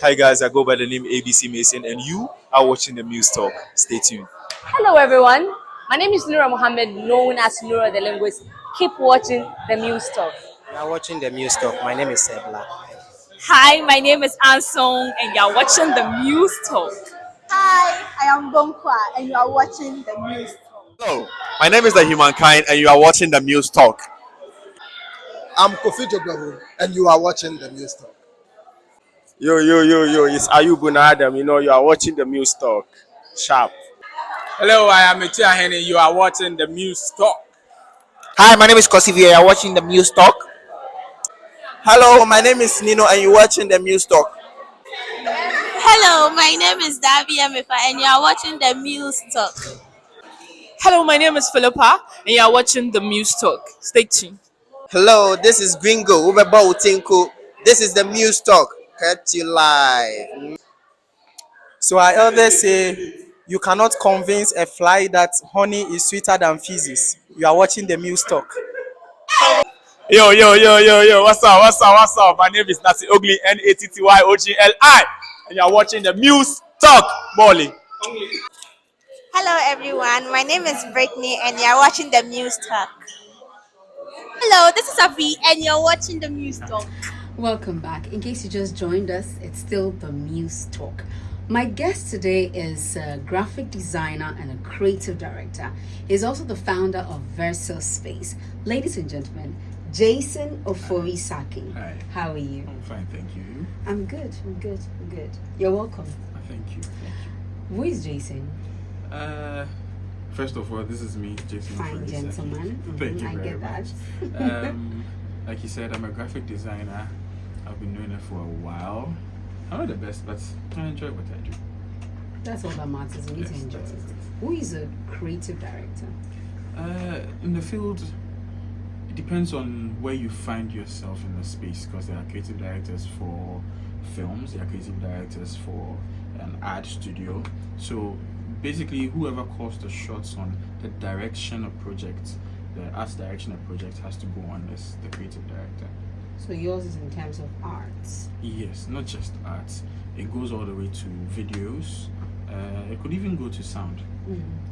Hi guys, I go by the name ABC Mason, and you are watching the Muse Talk. Stay tuned. Hello everyone, my name is Nura Mohammed, known as Nura the Linguist. Keep watching the Muse Talk. You are watching the Muse Talk. My name is Sebla. Hi, my name is Ansong, and you're watching the Muse Talk. Hi, I am Bonkwa, and you are watching the Muse Talk. Hello, my name is The Humankind, and you are watching the Muse Talk. I'm Kofi Jogbavu, and you are watching the Muse Talk. Yo, it's Ayubu Adam. You are watching the Muse Talk. Sharp. Hello, I am Etia Henny. You are watching the Muse Talk. Hi, my name is Kosivia. You are watching the Muse Talk. Hello, my name is Nino, and you're watching the Muse Talk. Hello, my name is Davy Amifa, and you are watching the Muse Talk. Hello, my name is Philippa, and you are watching the Muse Talk. Stay tuned. Hello, this is Gringo. Ubeba Utinku. This is the Muse Talk. Catch you live. So I always say, you cannot convince a fly that honey is sweeter than physics. You are watching the Muse Talk. Yo, what's up? My name is Nasi Ogli, Nattyogli, and you are watching the Muse Talk. Molly. Hello everyone, my name is Brittany, and you are watching the Muse Talk. Hello, this is Avi, and you're watching the Muse Talk. Welcome back. In case you just joined us, it's still the Muse Talk. My guest today is a graphic designer and a creative director. He's also the founder of Verso Space. Ladies and gentlemen, Jason Ofori Sackey. Hi. How are you? I'm fine, thank you. I'm good. You're welcome. Thank you. Who is Jason? First of all, this is me, Jason Fine Ofori gentleman. Sackey. Thank you I very get much. that. Like you said, I'm a graphic designer. I've been doing it for a while. I'm not the best, but I enjoy what I do. That's all that matters. We need to enjoy it. Who is a creative director? In the field, it depends on where you find yourself in the space, because there are creative directors for films, there are creative directors for an art studio. So basically, whoever calls the shots on the direction of projects, the art direction of projects has to go on as the creative director. So yours is in terms of arts? Yes, not just arts. It goes all the way to videos. It could even go to sound.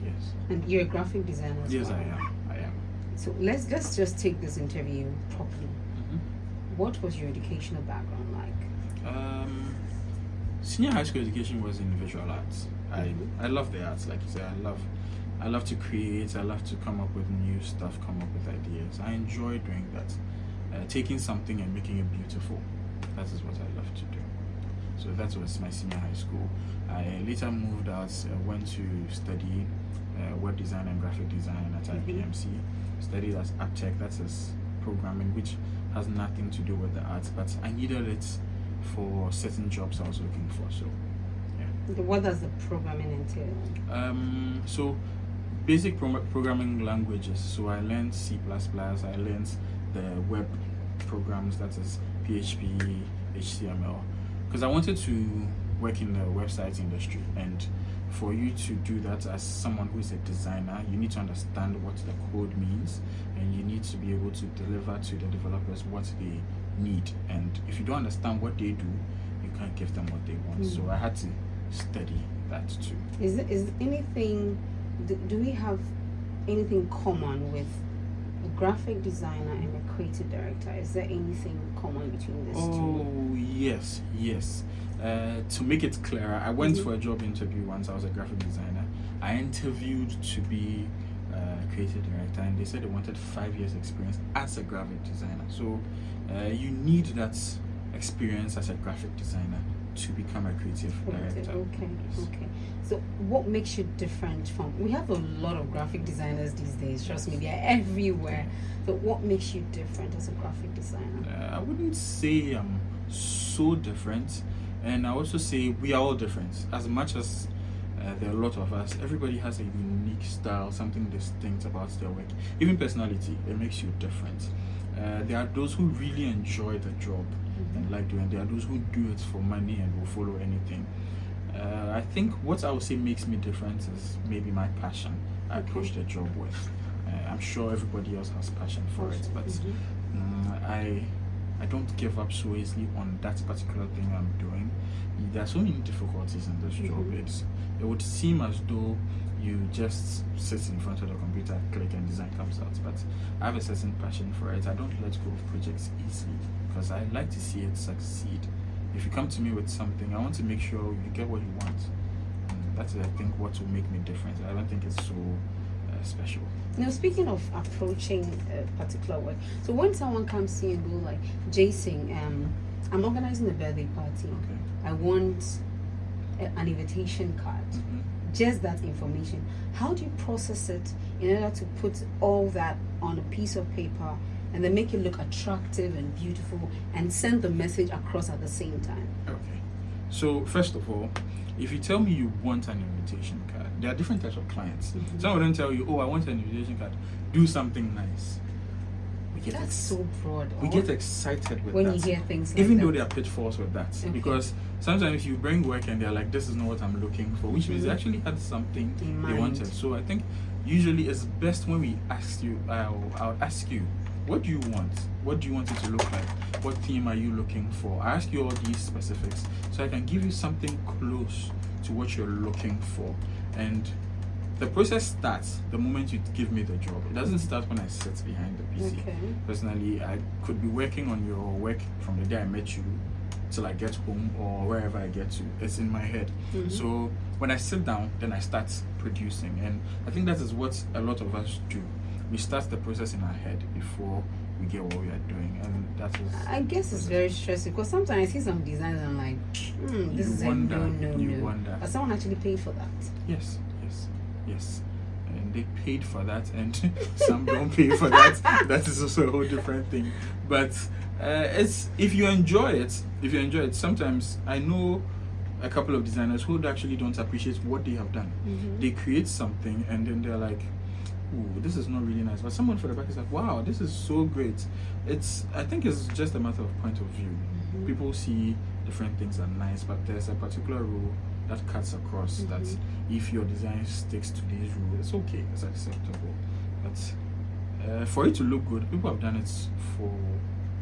Yes. And you're a graphic designer as Yes, well? I am. So let's just take this interview properly. What was your educational background like? Senior high school education was in visual arts. I love the arts, like you said. I love to create. I love to come up with new stuff, come up with ideas. I enjoy doing that. Taking something and making it beautiful. That is what I love to do. So that was my senior high school. I later moved out, went to study web design and graphic design at IBMC. Studied as AppTech, that's as programming, which has nothing to do with the arts, but I needed it for certain jobs I was looking for. So, yeah. What does the programming entail? So basic programming languages. So I learned C++. I learned the web programs, that is PHP, HTML, because I wanted to work in the website industry. And for you to do that as someone who is a designer, you need to understand what the code means, and you need to be able to deliver to the developers what they need. And if you don't understand what they do, you can't give them what they want. So I had to study that too. Is anything, do we have anything common with a graphic designer and a creative director? Is there anything common between these two? Oh, yes. To make it clearer, I went for a job interview once. I was a graphic designer. I interviewed to be a creative director, and they said they wanted 5 years experience as a graphic designer. So you need that experience as a graphic designer to become a creative director. Okay. So what makes you different from, we have a lot of graphic designers these days, trust me, they're everywhere. So what makes you different as a graphic designer? I wouldn't say I'm so different, and I also say we are all different. As much as there are a lot of us, everybody has a unique style, something distinct about their work. Even personality, it makes you different. There are those who really enjoy the job and like doing. There are those who do it for money and will follow anything. I think what I would say makes me different is maybe my passion I approach the job with. I'm sure everybody else has passion for it, but I don't give up so easily on that particular thing I'm doing. there are so many difficulties in this job. It would seem as though you just sit in front of the computer, click, and design comes out. But I have a certain passion for it. I don't let go of projects easily because I like to see it succeed. If you come to me with something, I want to make sure you get what you want. And that's, I think, what will make me different. I don't think it's so special. Now, speaking of approaching a particular work, so when someone comes to you and go like, Jason, I'm organizing a birthday party. Okay. I want an invitation card. Just that information. How do you process it in order to put all that on a piece of paper and then make it look attractive and beautiful and send the message across at the same time? Okay. So first of all, if you tell me you want an invitation card, there are different types of clients. Some of them tell you, oh, I want an invitation card. Do something nice. That's so broad. We get excited with when that. you hear things like even that. though there are pitfalls with that. Okay. Because sometimes you bring work and they're like, this is not what I'm looking for, which means they actually had something in they mind. wanted. So I think usually it's best when we ask you, I'll ask you, what do you want? What do you want it to look like? What theme are you looking for? I ask you all these specifics so I can give you something close to what you're looking for. And the process starts the moment you give me the job. It doesn't start when I sit behind the PC. Okay. Personally, I could be working on your work from the day I met you till I get home or wherever I get to. It's in my head. So when I sit down, then I start producing. And I think that is what a lot of us do. We start the process in our head before we get what we are doing. And that is... I guess it's very stressful because sometimes I see some designs and I'm like, this is wonder, a no. you wonder. But someone actually paid for that. Yes. And they paid for that, and some don't pay for that. That is also a whole different thing. But it's if you enjoy it. Sometimes I know a couple of designers who actually don't appreciate what they have done. They create something and then they're like, ooh, this is not really nice. But someone for the back is like, wow, this is so great. I think it's just a matter of point of view. People see different things are nice, but there's a particular rule that cuts across that if your design sticks to these rules, it's okay, it's acceptable. But for it to look good, people have done it for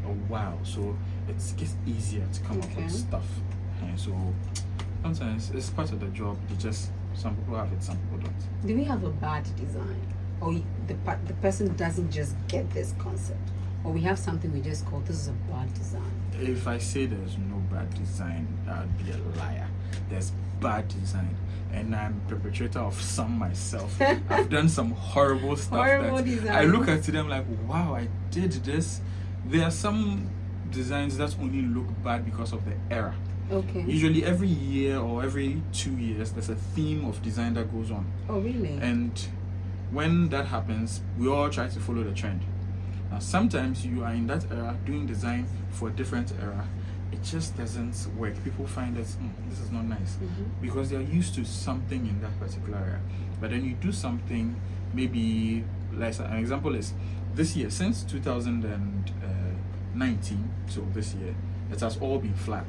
a while, so it gets easier to come up with stuff. And so sometimes it's part of the job. Some people have it, some people don't. Do we have a bad design, or the person doesn't just get this concept, or we have something we just call this is a bad design? If I say there's no bad design, I'd be a liar. There's bad design, and I'm perpetrator of some myself. I've done some horrible stuff. I look at them like, wow, I did this. There are some designs that only look bad because of the era. Okay. Usually every year or every 2 years, there's a theme of design that goes on. Oh, really? And when that happens, we all try to follow the trend. Now, sometimes you are in that era doing design for a different era. It just doesn't work. People find that this is not nice because they are used to something in that particular area. But then you do something, maybe, like an example is this year, since 2019 till this year, it has all been flat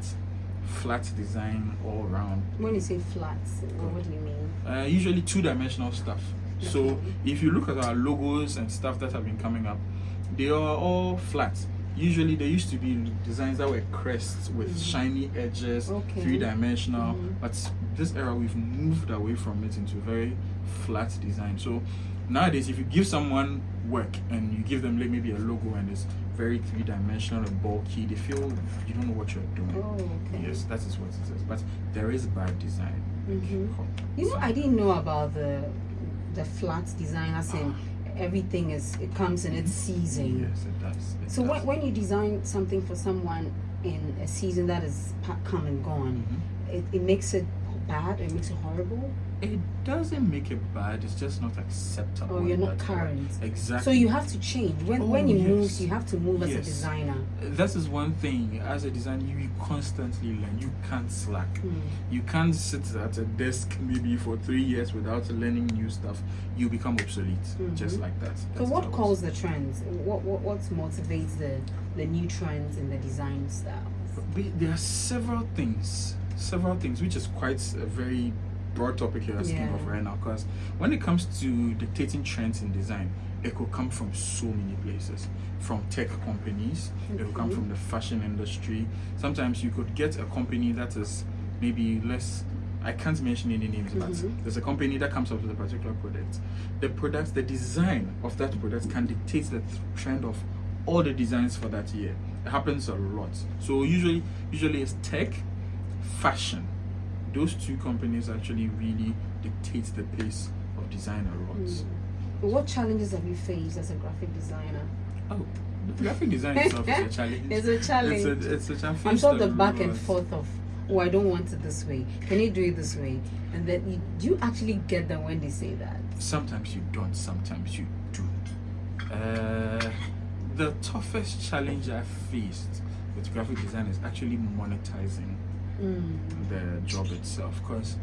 design all around. When you say flat, what do you mean? Usually two-dimensional stuff. So if you look at our logos and stuff that have been coming up, they are all flat. Usually there used to be designs that were crests with shiny edges, three-dimensional, but this era we've moved away from it into very flat design. So nowadays if you give someone work and you give them like maybe a logo and it's very three-dimensional and bulky, they feel you don't know what you're doing. Yes, that is what it is. But there is bad design. You know, I didn't know about the flat design, as in everything it comes in its season. Yes, it does. So when you design something for someone in a season that is come and gone, it makes it bad, it makes it horrible? It doesn't make it bad, it's just not acceptable. Oh, you're not current. Exactly. So you have to change. When you move, you have to move as a designer. That is one thing. As a designer, you constantly learn. You can't slack. You can't sit at a desk maybe for 3 years without learning new stuff. You become obsolete, just like that. So what calls the trends? What motivates the new trends in the design style? There are several things, which is quite a very broad topic you're asking of right now, because when it comes to dictating trends in design, it could come from so many places. From tech companies, it could come from the fashion industry. Sometimes you could get a company that is maybe I can't mention any names, but Mhm. there's a company that comes up with a particular product. The design of that product can dictate the trend of all the designs for that year. It happens a lot. So usually it's tech, fashion. Those two companies actually really dictate the pace of design a lot. What challenges have you faced as a graphic designer? Oh, the graphic design itself is a challenge. It's a challenge. It's a challenge. I'm sure the back and forth of, oh, I don't want it this way. Can you do it this way? And then do you actually get them when they say that? Sometimes you don't, sometimes you do. The toughest challenge I've faced with graphic design is actually monetizing the job itself, because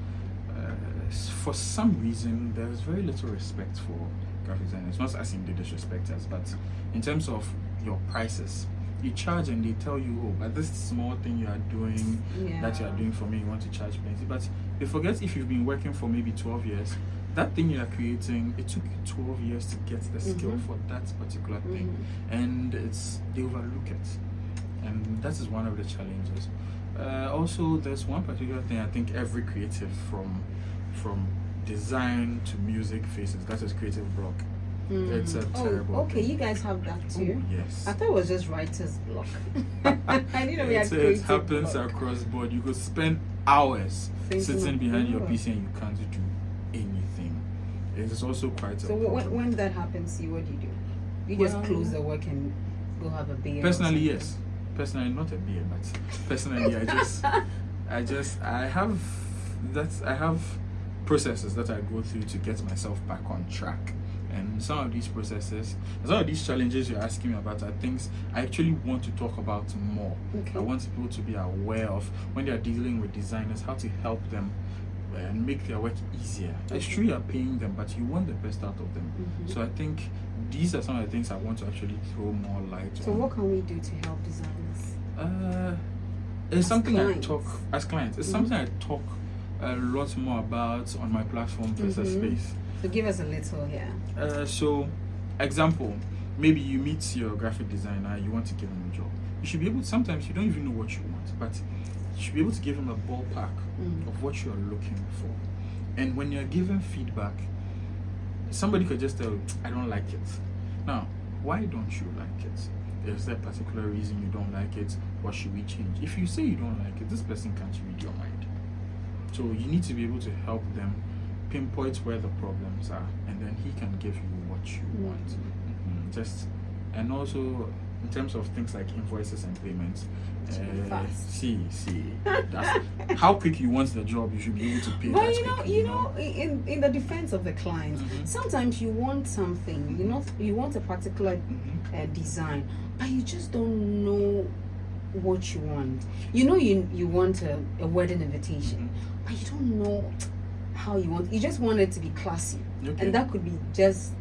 for some reason there's very little respect for graphic designers. Not as in they disrespect us, but in terms of your prices. You charge and they tell you, oh, but this small thing you are doing, that you are doing for me, you want to charge plenty. But they forget, if you've been working for maybe 12 years, that thing you are creating, it took you 12 years to get the skill for that particular thing. And they overlook it. And that is one of the challenges. Also, there's one particular thing I think every creative from design to music faces. That is creative block. It's a terrible okay, thing. you guys have that too? Yes. I thought it was just writer's block. I didn't know we had It creative happens block. across board. You could spend hours Thinking sitting of- behind your Oh. PC and you can't do anything. It is also quite So a problem. when that happens to you, what do? You just Well, close the work and go have a beer? or Personally, something? yes. Personally, not a beer, but personally, I have processes that I go through to get myself back on track. And some of these processes, some of these challenges you're asking me about are things I actually want to talk about more. Okay. I want people to be aware of when they are dealing with designers, how to help them and make their work easier. It's true you're paying them, but you want the best out of them. So I think these are some of the things I want to actually throw more light So on. what can we do to help designers? It's something clients. I talk as clients. It's something I talk a lot more about on my platform, Versus Space. So give us a little here. So, example, maybe you meet your graphic designer, you want to give him a job. You should be able to, sometimes you don't even know what you want, but you should be able to give him a ballpark of what you're looking for. And when you're giving feedback, somebody could just tell, I don't like it. Now, why don't you like it? Is there a particular reason you don't like it? What should we change? If you say you don't like it, this person can't read your mind. So you need to be able to help them pinpoint where the problems are, and then he can give you what you want. And also in terms of things like invoices and payments, fast. that's how quick you want the job, you should be able to pay. But that quickly, in the defense of the client, sometimes you want something, you want a particular design, but you just don't know what you want. You want a wedding invitation, but you don't know how you want. You just want it to be classy, and that could be just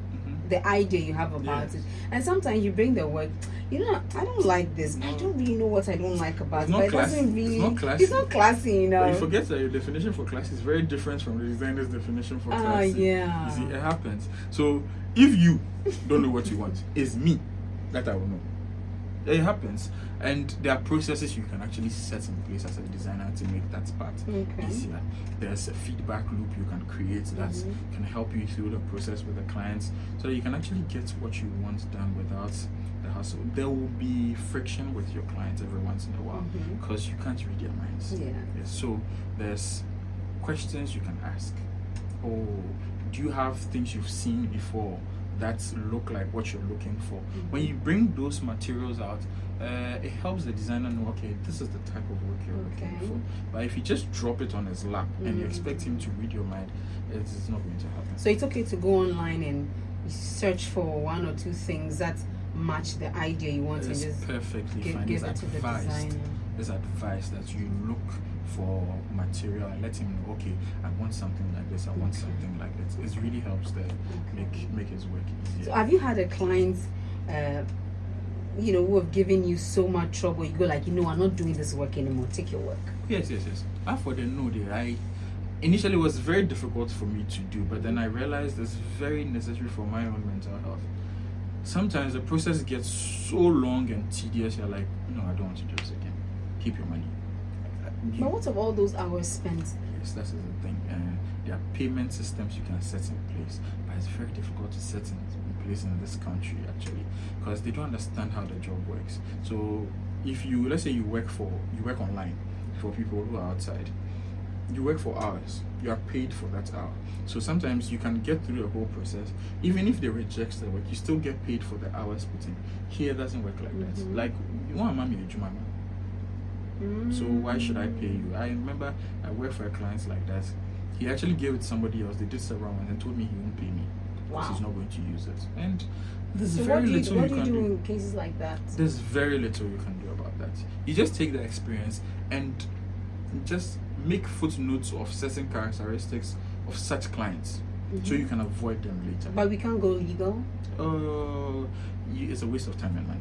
the idea you have about it. And sometimes you bring the work. I don't like this. I don't really know what I don't like about it. But it doesn't really. It's not classy. It's not classy, But you forget that your definition for classy is very different from the designer's definition for classy. Yeah. You see, it happens. So if you don't know what you want, it's me that I will know. It happens, and there are processes you can actually set in place as a designer to make that part easier. There's a feedback loop you can create that can help you through the process with the clients, so that you can actually get what you want done without the hassle. There will be friction with your clients every once in a while because you can't read their minds. Yes, so there's questions you can ask. Oh, do you have things you've seen before that look like what you're looking for? When you bring those materials out, it helps the designer know, okay, this is the type of work you're looking for. But if you just drop it on his lap and you expect him to read your mind, it's not going to happen. So it's okay to go online and search for one or two things that match the idea you want, It's and just perfectly fine. give it to the designer. It's advised that you look for material and let him know, okay, I want something like this, I want something like this. It really helps to make his work easier. So have you had a client who have given you so much trouble, you go like, I'm not doing this work anymore, take your work? Yes. For the no day, initially it was very difficult for me to do, but then I realized it's very necessary for my own mental health. Sometimes the process gets so long and tedious, you're like, no, I don't want to do this again. Keep your money. But what of all those hours spent? Yes, that's the thing. There are payment systems you can set in place, but it's very difficult to set in place in this country actually, because they don't understand how the job works. So if you, let's say you work online for people who are outside, you work for hours, you are paid for that hour. So sometimes you can get through the whole process, even if they reject the work, you still get paid for the hours put in. Here it doesn't work like that. Like, you want a mommy, so why should I pay you? I remember I worked for a client like that. He actually gave it to somebody else. They did several ones and told me he won't pay me because he's not going to use it. And there's very little you can do in cases like that. There's very little you can do about that. You just take the experience and just make footnotes of certain characteristics of such clients, so you can avoid them later. But we can't go legal. It's a waste of time and money.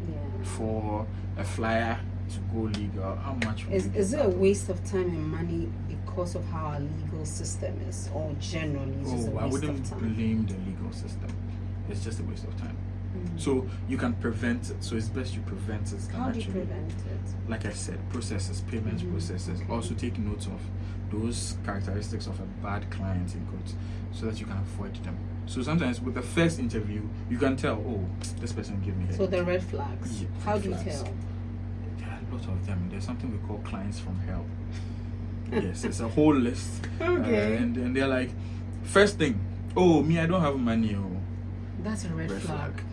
Yeah. For a flyer to go legal, how much is it a waste of time and money because of how our legal system is, or generally it's just a waste I wouldn't of time? Blame the legal system. It's just a waste of time. So you can prevent it. So it's best you prevent it. How do you prevent it? Like I said, processes, payments processes. Okay. Also take notes of those characteristics of a bad client in quotes, so that you can avoid them. So sometimes with the first interview, you can tell, oh, this person gave me headache. So the red flags. Yeah, how do you tell? There are a lot of them. There's something we call clients from hell. Yes, it's a whole list. Okay. And they're like, first thing, oh, me, I don't have money. Oh, that's a red flag.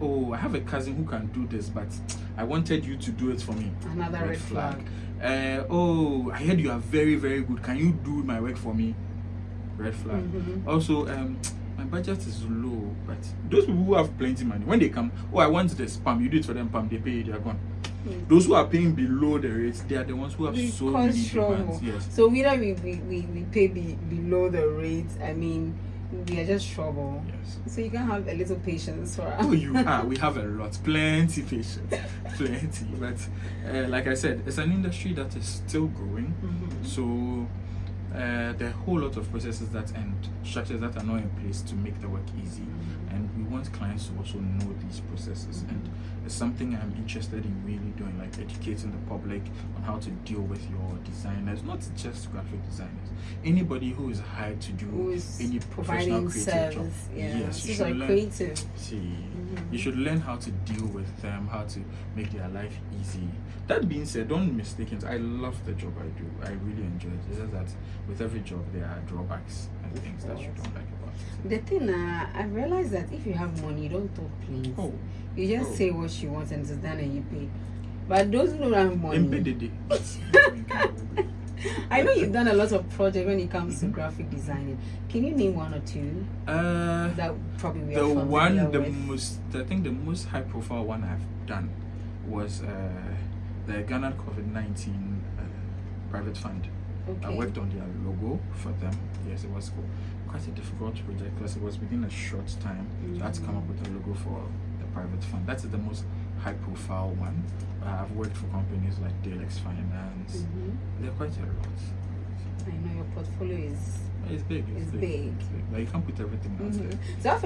Oh, I have a cousin who can do this, but I wanted you to do it for me. Another red flag. Oh, I heard you are very, very good. Can you do my work for me? Red flag. Also, my budget is low, but those people who have plenty money, when they come, oh, I want this, pam, you do it for them, pam, they pay, they are gone. Those who are paying below the rates, they are the ones who have so many demands. Yes. So whether we pay below the rates, I mean, we are just trouble. Yes. So you can have a little patience for us. Oh, you are. We have a lot, plenty patience, plenty. But like I said, it's an industry that is still growing. So there are a whole lot of processes that and structures that are not in place to make the work easy. And we want clients to also know these processes. And it's something I'm interested in really doing, like educating the public on how to deal with your designers, not just graphic designers. Anybody who is hired to do any professional creative job. Yes, you should learn. Creative. You should learn how to deal with them, how to make their life easy. That being said, don't mistake it. I love the job I do. I really enjoy it. It's just that with every job there are drawbacks and things that you don't like about it. The thing, I've realized that if you have money, you don't talk plain. You just say what you want and it's done and you pay. But those who don't have money, I know you've done a lot of projects when it comes to graphic designing. Can you name one or two? That probably we are the most high profile one I've done was the Ghana COVID-19 private fund. Okay. I worked on their logo for them. Yes, it was quite a difficult project because it was within a short time. So I had to come up with a logo for the private fund. That is the most high profile one. I've worked for companies like Dalex Finance. They're quite a lot. I know your portfolio is it's big. It's big. But you can't put everything out there. So as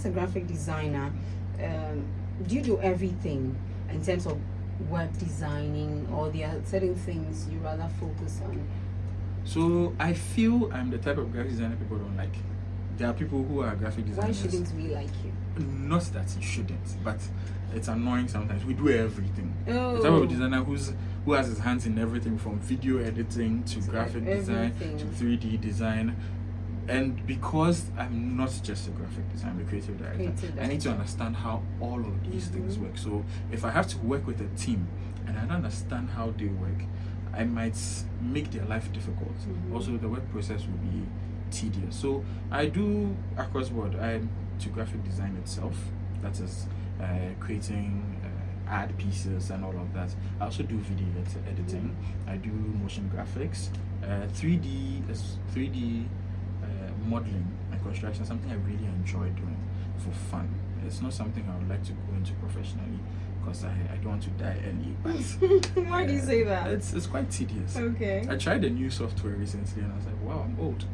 a graphic designer, do you do everything in terms of web designing, or there are certain things you rather focus on? So I feel I'm the type of graphic designer people don't like. There are people who are graphic designers. Why shouldn't we like you? Not that you shouldn't, but it's annoying sometimes. We do everything. The type of designer who has his hands in everything, from video editing to graphic design to 3D design. And because I'm not just a graphic designer, a creative director, I need to understand how all of these things work. So if I have to work with a team and I don't understand how they work, I might make their life difficult. Also, the work process will be tedious. So I do across board. I'm to graphic design itself, that is creating ad pieces and all of that. I also do video editing. I do motion graphics, 3D modeling and construction, something I really enjoy doing for fun. It's not something I would like to go into professionally because I don't want to die early. But why do you say that? It's quite tedious. Okay. I tried a new software recently and I was like, wow, I'm old.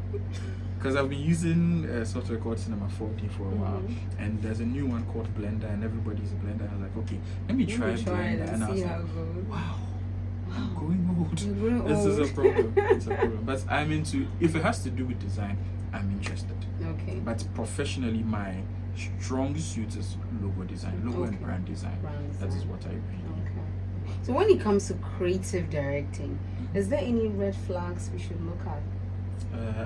Because I've been using a software called Cinema 4D for a while, and there's a new one called Blender, and everybody's a Blender. I was like, okay, let me try Blender, and I was like, wow, I'm growing old. You're growing This is old. a problem. It's a problem. But I'm into, if it has to do with design, I'm interested. Okay. But professionally, my strong suit is logo design, logo and brand design. That is what I really do. So when it comes to creative directing, is there any red flags we should look at?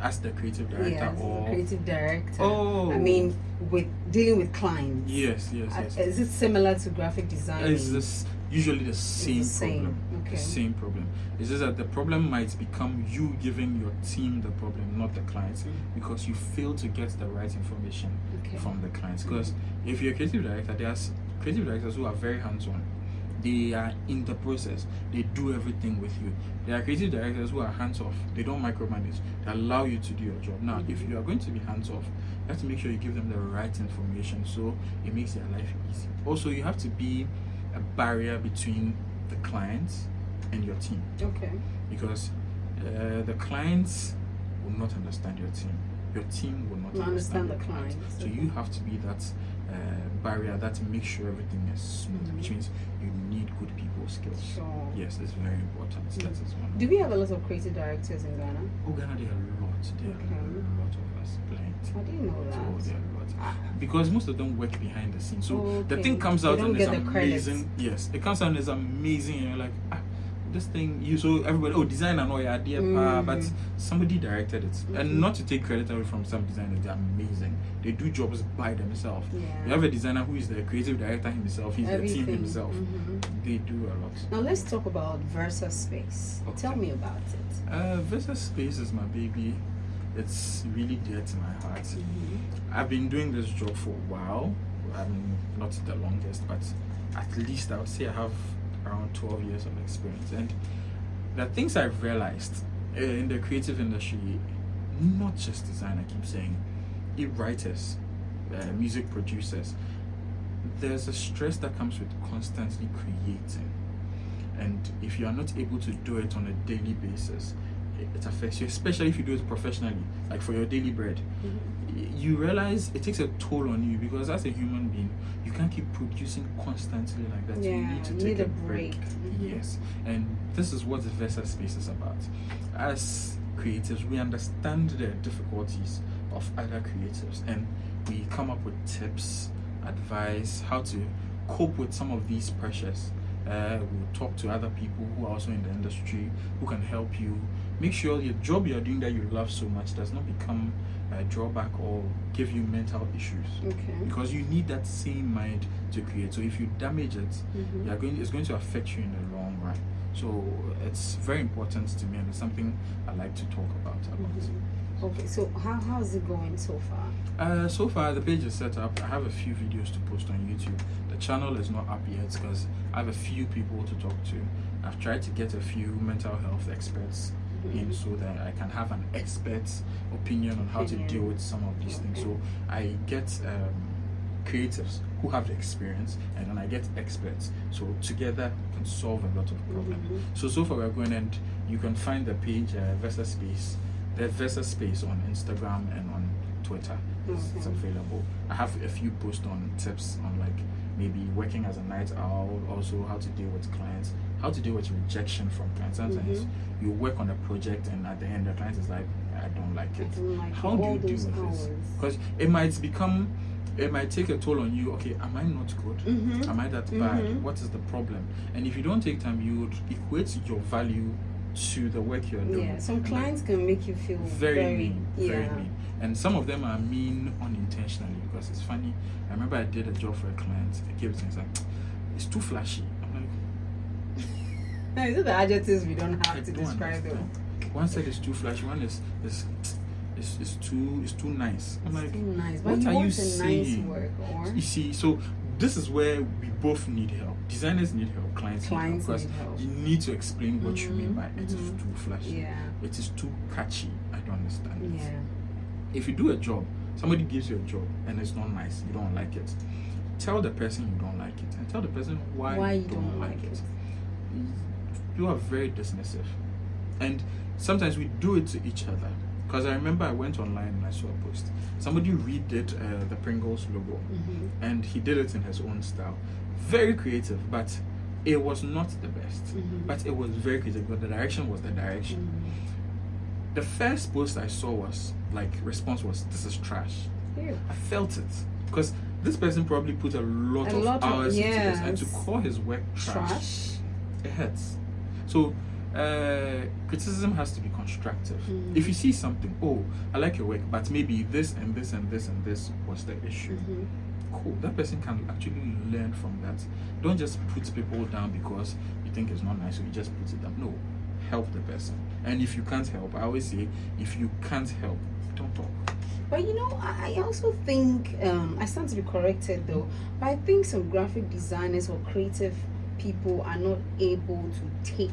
As the creative director Yes, or creative director. Oh. I mean, with dealing with clients. Yes. Is it similar to graphic design? It's this usually the same problem. Okay. The same problem. It's just that the problem might become you giving your team the problem, not the clients, because you fail to get the right information from the clients. Because if you're a creative director, there's creative directors who are very hands-on. They are in the process. They do everything with you. There are creative directors who are hands-off. They don't micromanage. They allow you to do your job. Now, if you are going to be hands-off, you have to make sure you give them the right information so it makes their life easy. Also, you have to be a barrier between the clients and your team. Okay. Because the clients will not understand your team. Your team will not understand the clients. So you have to be that barrier that makes sure everything is smooth, which means you need good people skills. Sure. Yes, it's very important. That is one. Do we have a lot of creative directors in Ghana? Oh, Ghana, there are a lot. There are a lot of us. Plenty. I didn't know that. Oh, there are a lot. Because most of them work behind the scenes. So the Okay. thing comes They out don't and it's get the credit. amazing. Yes, it comes out and it's amazing, and you're like, this thing, you so everybody, design and all your idea, but somebody directed it. And not to take credit away from some designers, they're amazing. They do jobs by themselves. Yeah. You have a designer who is the creative director himself, he's the team himself. They do a lot. Now let's talk about Versa Space. Tell me about it. Versus Space is my baby. It's really dear to my heart. I've been doing this job for a while. I'm not the longest, but at least I would say I have around 12 years of experience. And the things I've realized in the creative industry, not just design, I keep saying, writers, music producers, there's a stress that comes with constantly creating. And if you are not able to do it on a daily basis, it affects you, especially if you do it professionally, like for your daily bread. You realize it takes a toll on you, because as a human being, you can't keep producing constantly like that. Yeah, you need to you take need a a break. break. Yes, and this is what the Versa Space is about. As creatives, we understand the difficulties of other creatives, and we come up with tips, advice, how to cope with some of these pressures. We'll talk to other people who are also in the industry, who can help you make sure your job you're doing that you love so much does not become a drawback or give you mental issues. Okay. Because you need that same mind to create. So if you damage it, it's going to affect you in the long run. So it's very important to me, and it's something I like to talk about a lot. Okay, so how is it going so far? So far, the page is set up. I have a few videos to post on YouTube. The channel is not up yet because I have a few people to talk to. I've tried to get a few mental health experts in so that I can have an expert's opinion on how to deal with some of these things. So I get creatives who have the experience, and then I get experts. So together we can solve a lot of problems. So far we're going, and you can find the page Versa Space. The Versa Space on Instagram and on Twitter. It's available. I have a few posts on tips on like maybe working as a night owl, also how to deal with clients, how to deal with rejection from clients. Sometimes you work on a project and at the end the client is like, I don't like it. How do you deal with this? Because it might take a toll on you. Okay, am I not good? Am I that bad? What is the problem? And if you don't take time, you would equate your value to the work you're doing. Yeah, some clients can make you feel very mean. And some of them are mean unintentionally, because it's funny. I remember I did a job for a client. I gave it to him, he's like, it's too flashy. I'm like, is it the adjectives we don't have to describe them? One said it's too flashy, one is too nice. I'm like, too nice. What but are you you Nice saying? work, or? You see, so this is where we both need help. Designers need help, clients need help, because you need to explain what you mean by it is too flashy. It is too catchy. I don't understand it. If you do a job, somebody gives you a job and it's not nice, you don't like it, tell the person you don't like it, and tell the person why you don't like it. You are very dismissive, and sometimes we do it to each other. Because I remember I went online and I saw a post. Somebody redid the Pringles logo, and he did it in his own style. Very creative, but It was not the best, but it was very creative. But the direction was the direction. The first post I saw was like response was, "This is trash." Yeah. I felt it because this person probably put a lot of hours into this, and to call his work trash, it hurts. So criticism has to be constructive. If you see something, oh, I like your work, but maybe this and this and this and this was the issue. Cool. That person can actually learn from that. Don't just put people down because you think it's not nice, so you just put it down. No, help the person. And if you can't help, I always say, if you can't help, don't talk. But you know, I also think, I stand to be corrected though, but I think some graphic designers or creative people are not able to take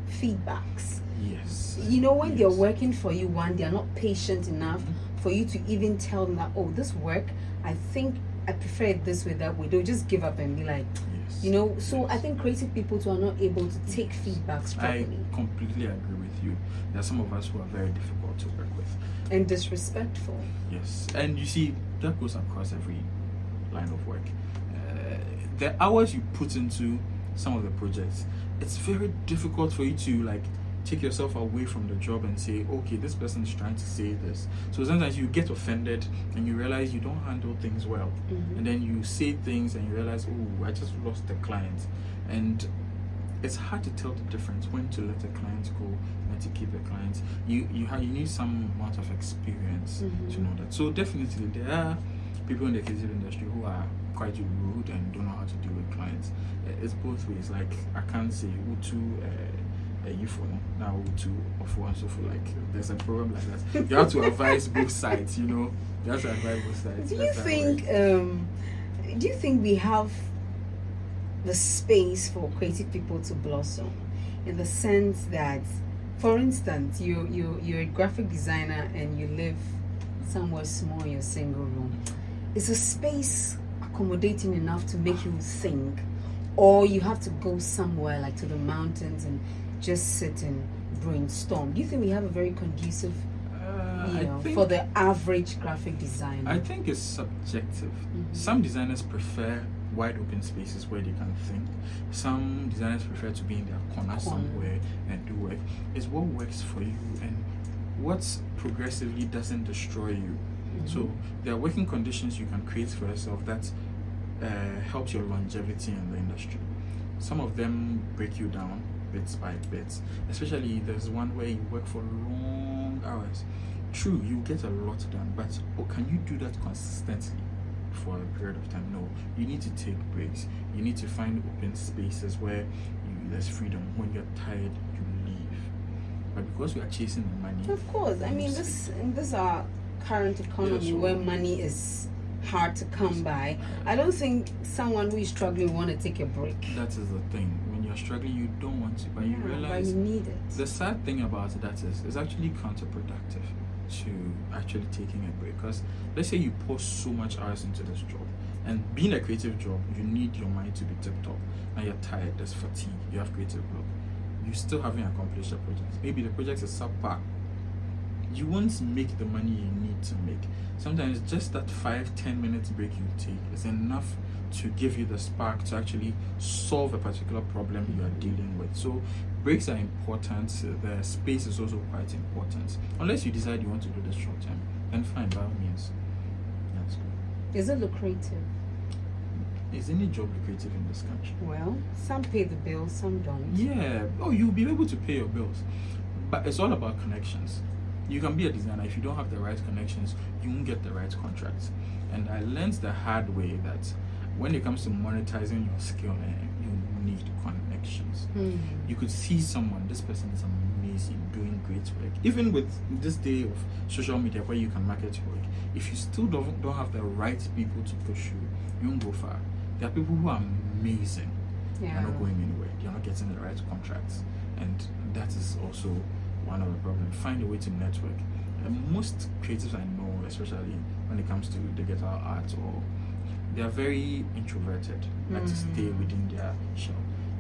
feedbacks. Yes. You know, when they're working for you, they are not patient enough for you to even tell them that, oh, this work, I think I prefer it this way, that way. They'll just give up and be like, you know. So I think creative people too are not able to take feedbacks properly. I completely agree with you. There are some of us who are very difficult to work with. And disrespectful. Yes. And you see, that goes across every line of work. The hours you put into some of the projects, it's very difficult for you to like take yourself away from the job and say, okay, this person is trying to say this. So sometimes you get offended and you realize you don't handle things well. And then you say things and you realize, oh, I just lost the client. And it's hard to tell the difference when to let a client go, when to keep a client. You need some amount of experience to know that. So definitely there are people in the creative industry who are quite rude and don't know how to deal with clients. It's both ways. Like I can't say you for now to offer and so for, like there's a problem like that. You have to advise both sides, you know. You have to advise both sides. Do you think we have the space for creative people to blossom, in the sense that, for instance, you're a graphic designer and you live somewhere small in your single room? Is a space accommodating enough to make you think, or you have to go somewhere like to the mountains and just sit and brainstorm? Do you think we have a very conducive for the average graphic designer? I think it's subjective. Some designers prefer wide open spaces where they can think. Some designers prefer to be in their corner somewhere and do work. It's what works for you and what progressively doesn't destroy you. So there are working conditions you can create for yourself that helps your longevity in the industry. Some of them break you down bits by bits. Especially there's one where you work for long hours. True, you get a lot done, but can you do that consistently for a period of time? No. You need to take breaks. You need to find open spaces where there's freedom. When you're tired, you leave. But because we are chasing the money, of course. I mean, this our current economy where money is hard to come by. I don't think someone who is struggling will want to take a break. That is the thing. When you're struggling, you don't want to, but you realize you need it. The sad thing about that is it's actually counterproductive to actually taking a break. Because let's say you pour so much hours into this job, and being a creative job, you need your mind to be tip top. Now you're tired, there's fatigue, you have creative block. You still haven't accomplished a project. Maybe the project is subpar. You won't make the money you need to make. Sometimes just that 5-10 minutes break you take is enough to give you the spark to actually solve a particular problem you are dealing with. So breaks are important. The space is also quite important. Unless you decide you want to do this short term, then fine, by all means. That's good. Is it lucrative? Is any job lucrative in this country? Well, some pay the bills, some don't. Yeah. Oh, you'll be able to pay your bills. But it's all about connections. You can be a designer. If you don't have the right connections, you won't get the right contracts. And I learned the hard way that when it comes to monetizing your skill, you need connections. You could see someone, this person is amazing, doing great work. Even with this day of social media where you can market your work, if you still don't have the right people to push you, you won't go far. There are people who are amazing. They're not going anywhere. They're not getting the right contracts. And that is also one of the problems. Find a way to network. And most creatives I know, especially when it comes to digital art, or they are very introverted, like to stay within their shell.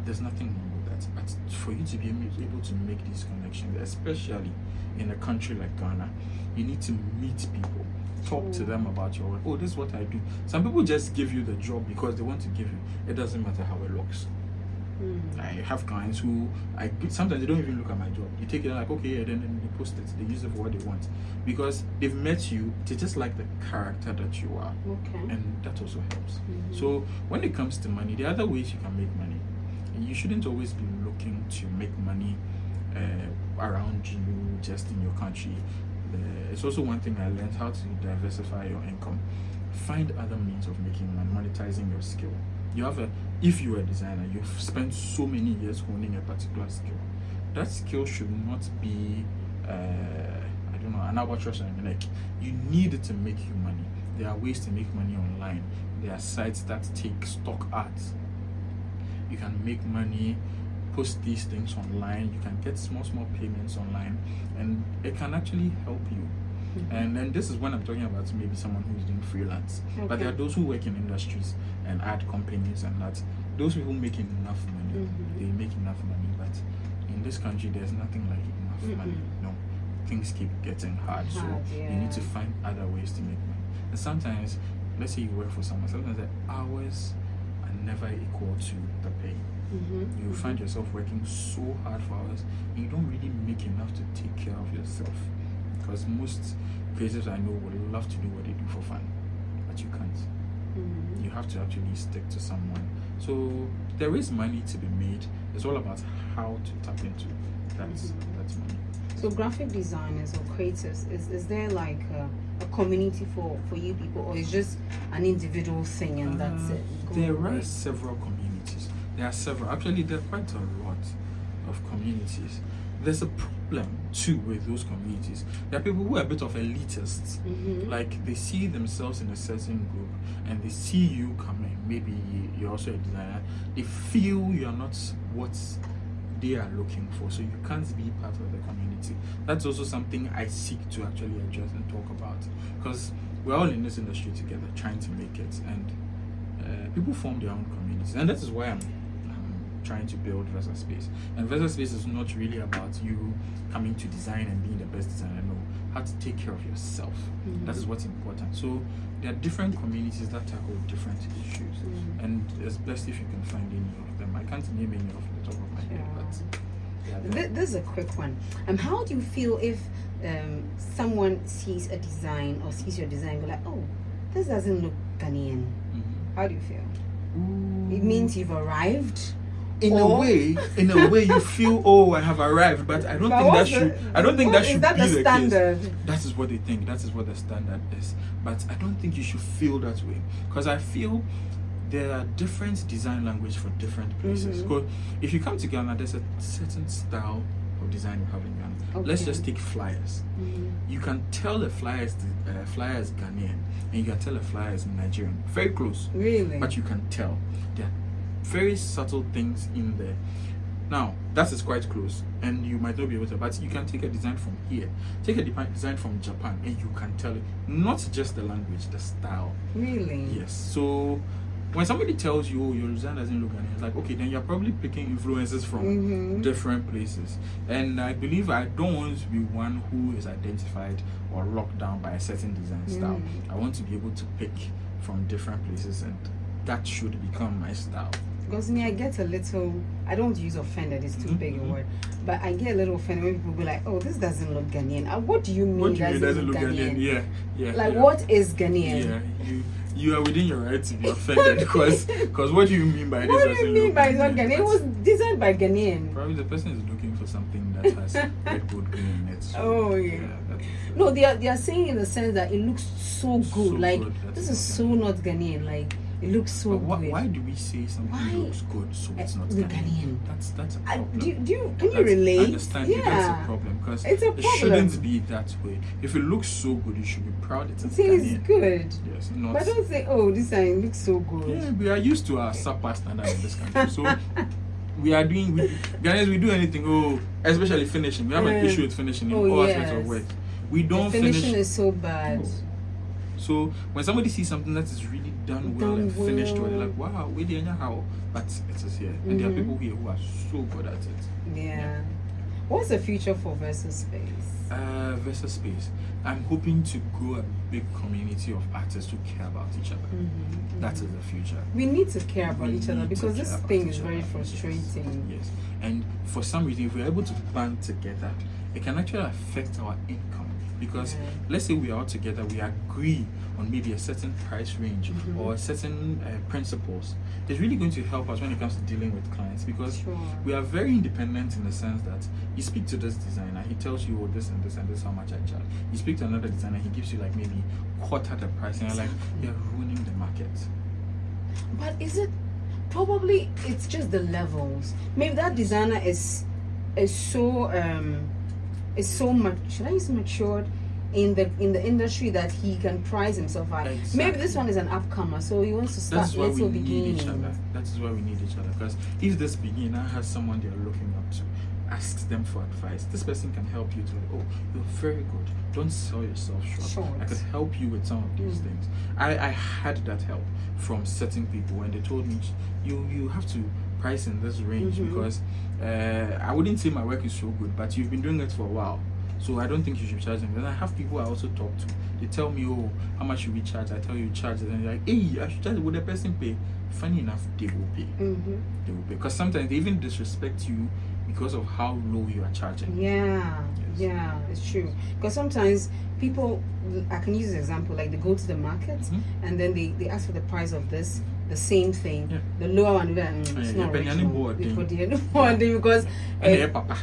There's nothing wrong with that. But for you to be able to make these connections, especially in a country like Ghana, you need to meet people. Talk to them about your work. Oh, this is what I do. Some people just give you the job because they want to give you. It doesn't matter how it looks. I have clients who sometimes they don't even look at my job. You take it like, okay, and then they post it. They use it for what they want because they've met you. They just like the character that you are, and that also helps. So when it comes to money, there are other ways you can make money. You shouldn't always be looking to make money around you, just in your country. It's also one thing I learned, how to diversify your income. Find other means of making money, monetizing your skill. If you're a designer, you've spent so many years honing a particular skill. That skill should not be, an albatross on your neck. You need it to make you money. There are ways to make money online. There are sites that take stock ads. You can make money, post these things online. You can get small payments online, and it can actually help you. And then this is when I'm talking about maybe someone who's doing freelance. But there are those who work in industries and ad companies and that. Those people make enough money. They make enough money. But in this country, there's nothing like enough money. No, things keep getting hard. So you need to find other ways to make money. And sometimes, let's say you work for someone, sometimes the hours are never equal to the pay. You find yourself working so hard for hours and you don't really make enough to take care of yourself. Because most creatives I know would love to do what they do for fun, but you can't. You have to actually stick to someone. So there is money to be made. It's all about how to tap into that money. So graphic designers or creators, is there like a community for you people, or is just an individual thing and that's it? There are several communities. There are several. Actually, there are quite a lot of communities. There's a problem too with those communities. There are people who are a bit of elitists. Like they see themselves in a certain group and they see you coming. Maybe you're also a designer. They feel you're not what they are looking for, so you can't be part of the community. That's also something I seek to actually address and talk about, because we're all in this industry together trying to make it, and people form their own communities, and that is why I'm trying to build VersaSpace. And VersaSpace is not really about you coming to design and being the best designer. No, how to take care of yourself. That is what's important. So there are different communities that tackle different issues, and it's best if you can find any of them. I can't name any off the top of my head, but this is a quick one. How do you feel if someone sees a design or sees your design, go like, oh, this doesn't look Ghanaian? How do you feel? It means you've arrived. In a way, you feel, oh, I have arrived, but I don't think that should. I don't think that should be the standard. Case. That is what they think. That is what the standard is. But I don't think you should feel that way, because I feel there are different design language for different places. Because if you come to Ghana, there's a certain style of design you have in Ghana. Let's just take flyers. You can tell a flyer is Ghanaian, and you can tell a flyer is Nigerian. Very close. Really? But you can tell. There are very subtle things in there. Now, that is quite close, and you might not be able to, but you can take a design from here, take a design from Japan, and you can tell it, not just the language, the style. Really? Yes. So when somebody tells you, oh, your design doesn't look Ghanaian, it's like, okay, then you're probably picking influences from different places. And I believe I don't want to be one who is identified or locked down by a certain design style. I want to be able to pick from different places, and that should become my style. Because me, I get a little, I don't use offended, it's too big a word, but I get a little offended when people be like, oh, this doesn't look Ghanaian. What do you mean, what do you mean doesn't look Ghanaian? Yeah. Like, what is Ghanaian? Yeah, you are within your right to be offended, because what do you mean by this? What do you mean by it's not Ghanaian? It was designed by Ghanaian. Probably the person is looking for something that has red, gold, green in it. So, oh, yeah. No, they are saying in the sense that it looks so good. So like, good. This is so not Ghanaian. Like, it looks so good. Why do we say something looks good so it's not Ghanaian? That's a problem. Can you relate? I understand. That's a problem, because it shouldn't be that way. If it looks so good, you should be proud it's Ghanaian. It's good. Yes, not. But don't say, oh, this sign looks so good. Yeah, we are used to our subpar standard in this country. So Ghanaians, we do anything. Oh, especially finishing. We have an issue with finishing in all aspects of work. We don't finish. Finishing is so bad. So when somebody sees something that is really done well and finished, well, they're like, wow, we didn't know how, but it is here. And there are people here who are so good at it. Yeah. What's the future for Versus Space? Versus Space. I'm hoping to grow a big community of artists who care about each other. That is the future. We need to care about We each other need to because this care about thing each is very other. frustrating. Yes. And for some reason, if we're able to band together, it can actually affect our income. Because let's say we are all together, we agree on maybe a certain price range or certain principles. It's really going to help us when it comes to dealing with clients, because we are very independent in the sense that you speak to this designer, he tells you, oh, this and this and this, how much I charge. You speak to another designer, he gives you like maybe quarter the price, and you're like, you're ruining the market. But is it probably it's just the levels? Maybe that designer is so much, should I use matured in the industry that he can price himself at. Exactly. Maybe this one is an upcomer, so he wants to start That's why little we need each beginning. other. That is why we need each other. Because if this beginner has someone they're looking up to, ask them for advice. This person can help you to, oh, you're very good. Don't sell yourself short. I could help you with some of these things. I had that help from certain people when they told me, you have to price in this range because I wouldn't say my work is so good, but you've been doing it for a while. So I don't think you should charge them. Then I have people I also talk to. They tell me, oh, how much should we charge? I tell you charge it. And they're like, hey, I should charge it. Would the person pay? Funny enough, they will pay. They will pay. Because sometimes they even disrespect you because of how low you are charging. Yeah, it's true. Because sometimes people, I can use an example, like they go to the market and then they ask for the price of this, the same thing. The lower one, it's not original. Because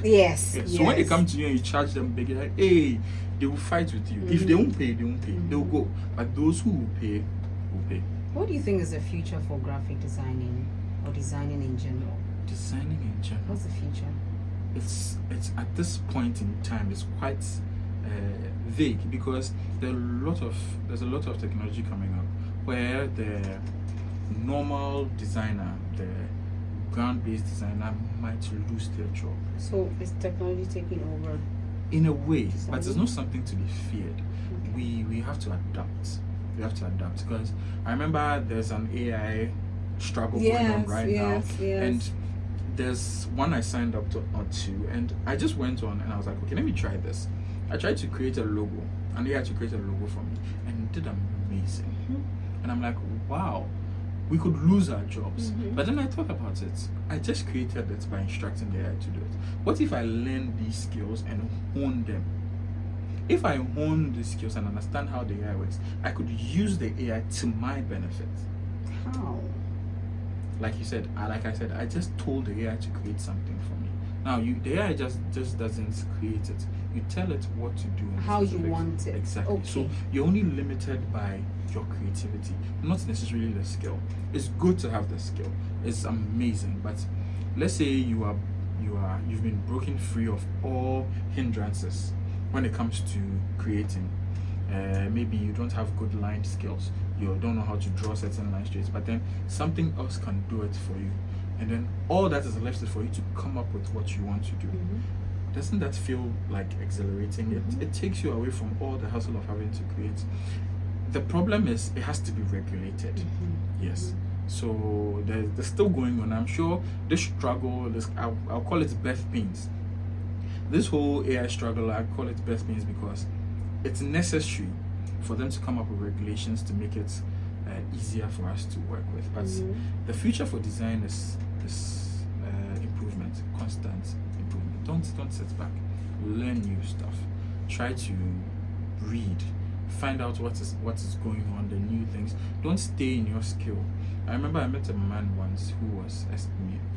yes. So when they come to you and you charge them big, like, hey, they will fight with you. If they won't pay, they won't pay. They'll go. But those who will pay, will pay. What do you think is the future for graphic designing or designing in general? Designing in general. What's the future? It's at this point in time, it's quite vague, because there's a lot of technology coming up where the normal designer, the ground-based designer, might lose their job. So is technology taking over? In a way, but it's not something to be feared. We have to adapt. We have to adapt, because I remember there's an AI struggle going on right now, and there's one I signed up to, and I just went on and I was like, okay, let me try this. I tried to create a logo, and they had to create a logo for me, and it did amazing. And I'm like, wow, we could lose our jobs. But then I thought about it. I just created it by instructing the AI to do it. What if I learn these skills and hone them? If I hone these skills and understand how the AI works, I could use the AI to my benefit. How? Like I said, I just told the AI to create something for me. Now, the AI just doesn't create it. You tell it what to do. How you want it. Exactly. Okay. So you're only limited by your creativity, not necessarily the skill. It's good to have the skill. It's amazing. But let's say you've been broken free of all hindrances when it comes to creating. Maybe you don't have good line skills. You don't know how to draw certain line straights, but then something else can do it for you. And then all that is left is for you to come up with what you want to do. Doesn't that feel like exhilarating? It takes you away from all the hustle of having to create. The problem is it has to be regulated. Yes. So there's still going on. I'm sure this struggle, I'll call it birth pains. This whole AI struggle, I call it birth pains because it's necessary for them to come up with regulations to make it easier for us to work with. But the future for design is improvement, constant improvement. Don't sit back. Learn new stuff. Try to read. Find out what is going on, the new things. Don't stay in your skill. I remember I met a man once who was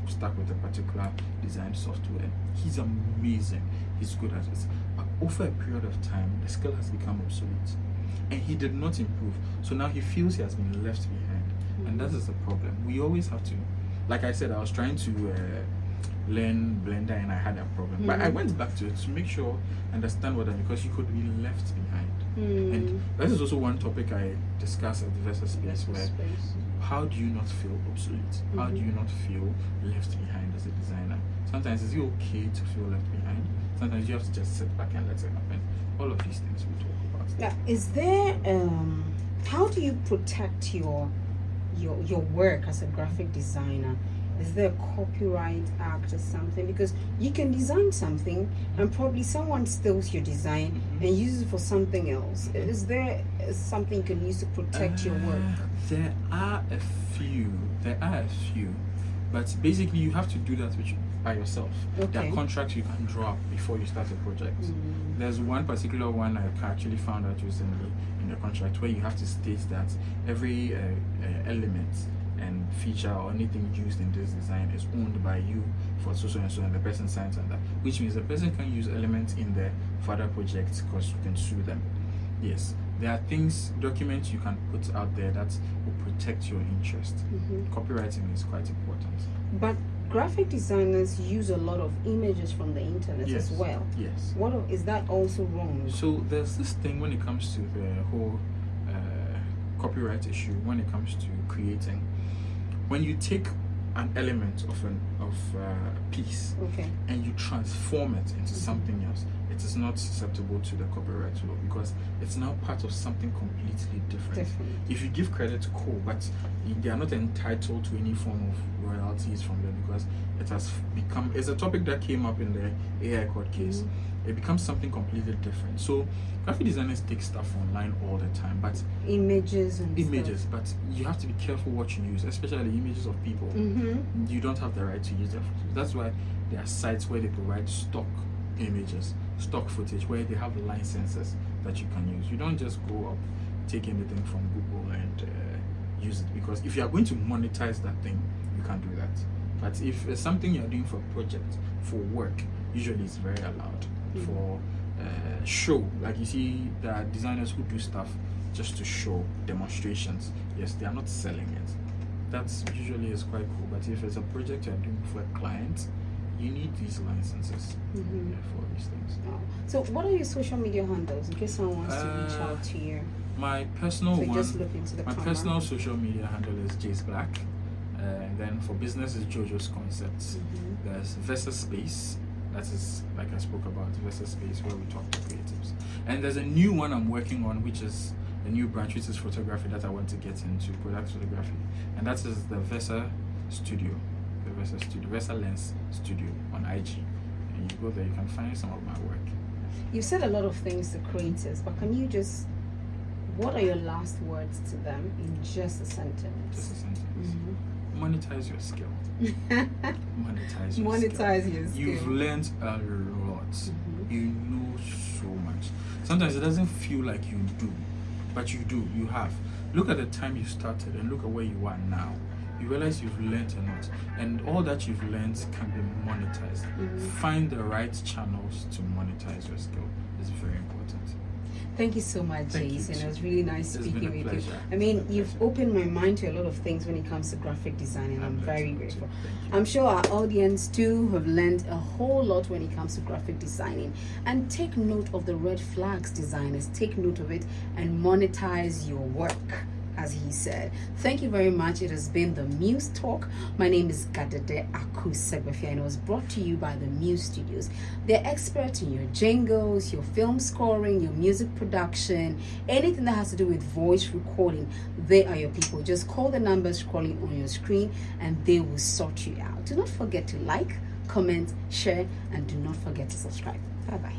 stuck with a particular design software. He's amazing. He's good at it. But over a period of time, the skill has become obsolete. And he did not improve. So now he feels he has been left behind. And that is the problem. We always have to, like I said, I was trying to learn Blender and I had a problem. But I went back to it to make sure, understand what I mean, because you could be left behind. And that is also one topic I discuss at the Versus Space, where how do you not feel obsolete? How do you not feel left behind as a designer? Sometimes is it okay to feel left behind? Sometimes you have to just sit back and let it happen. All of these things we talk about. Yeah. Is there how do you protect your work as a graphic designer Is there a copyright act or something? Because you can design something and probably someone steals your design and uses it for something else. Is there something you can use to protect your work? There are a few. But basically, you have to do that by yourself. There are contracts you can draw up before you start a project. There's one particular one I actually found out recently in the contract where you have to state that every element and feature or anything used in this design is owned by you for so and so, and the person signs on that, which means the person can use elements in there for other projects because you can sue them. Yes, there are documents you can put out there that will protect your interest. Copywriting is quite important. But graphic designers use a lot of images from the internet as well. Yes. Is that also wrong? So there's this thing when it comes to the whole copyright issue, when it comes to creating. When you take an element of a piece and you transform it into something else, it is not susceptible to the copyright law because it's now part of something completely different. If you give credit to but they are not entitled to any form of royalties from them because it has become, it's a topic that came up in the AI court case. It becomes something completely different. So graphic designers take stuff online all the time, but images, but you have to be careful what you use, especially images of people. You don't have the right to use them. That's why there are sites where they provide stock images, stock footage, where they have licenses that you can use. You don't just go up, take anything from Google and use it, because if you are going to monetize that thing, you can't do that. But if it's something you're doing for a project, for work, usually it's very allowed. For show, like you see, there are designers who do stuff just to show demonstrations. Yes, they are not selling it. That's usually is quite cool. But if it's a project you're doing for a client, you need these licenses for these things. So what are your social media handles in case someone wants to reach out to you? My personal one, just look into the camera. Personal social media handle is Jace Black. And then for business is Jojo's Concepts. There's Versa Space. That is, like I spoke about, Versa Space, where we talk to creatives. And there's a new one I'm working on, which is a new branch, which is photography that I want to get into, product photography. And that is the Versa Studio, Versa Lens Studio on IG. And you go there, you can find some of my work. You've said a lot of things to creators, but can you what are your last words to them in just a sentence? Just a sentence. Monetize your skill. Monetize your skill. You've learned a lot. You know so much. Sometimes it doesn't feel like you do, but you do. You have. Look at the time you started and look at where you are now. You realize you've learned a lot, and all that you've learned can be monetized. Find the right channels to monetize your skill. It's very important. Thank you so much, Jace, and it was really nice speaking with you. I mean, Pleasure. you've opened my mind to a lot of things when it comes to graphic design, and I'm very grateful. I'm sure our audience too have learned a whole lot when it comes to graphic designing. And take note of the red flags, designers. Take note of it and monetize your work, as he said. Thank you very much. It has been the Muse Talk. My name is Gadede Akusegbefia, and it was brought to you by the Muse Studios. They're experts in your jingles, your film scoring, your music production, anything that has to do with voice recording. They are your people. Just call the numbers scrolling on your screen and they will sort you out. Do not forget to like, comment, share, and do not forget to subscribe. Bye-bye.